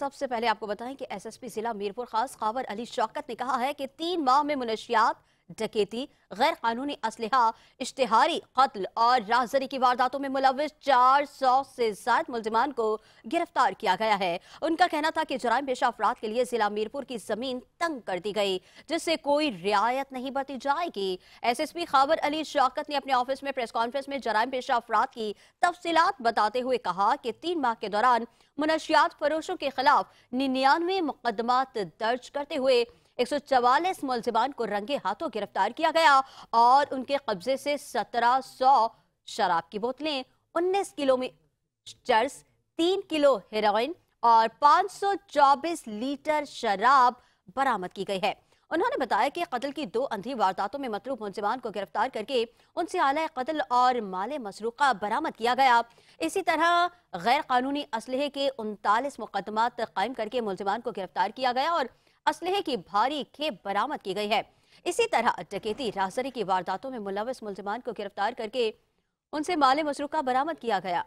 سب سے پہلے آپ کو بتائیں کہ ایس ایس پی ضلع میرپور خاص خاور علی شوکت نے کہا ہے کہ 3 ماہ میں منشیات، ڈکیتی، غیر قانونی اسلحہ، اشتہاری قتل اور راہزنی کی وارداتوں میں ملوث 400 سے زائد ملزمان کو گرفتار کیا گیا ہے۔ ان کا کہنا تھا کہ جرائم پیشہ افراد کے لیے ضلع میرپور کی زمین تنگ کر دی گئی، جس سے کوئی رعایت نہیں برتی جائے گی۔ ایس ایس پی خاور علی شوکت نے اپنے آفس میں پریس کانفرنس میں جرائم پیشہ افراد کی تفصیلات بتاتے ہوئے کہا کہ 3 ماہ کے دوران منشیات فروشوں کے خلاف 99 مقدمات درج کرتے ہوئے 144 ملزمان کو رنگے ہاتھوں گرفتار کیا گیا اور ان کے قبضے سے 1700 شراب کی بوتلیں، 19 کلو چرس، 3 کلو ہیروئن اور 524 لیٹر شراب برآمد کی گئی ہے۔ انہوں نے بتایا کہ قتل کی 2 اندھی وارداتوں میں مطلوب ملزمان کو گرفتار کر کے ان سے آلہ قتل اور مال مسروقہ برآمد کیا گیا۔ اسی طرح غیر قانونی اسلحے کے 39 مقدمات قائم کر کے ملزمان کو گرفتار کیا گیا اور اسلحے کی بھاری کھیپ برآمد کی گئی ہے۔ اسی طرح ڈکیتی، راہزنی کی وارداتوں میں ملوث ملزمان کو گرفتار کر کے ان سے مال مسروقہ برآمد کیا گیا۔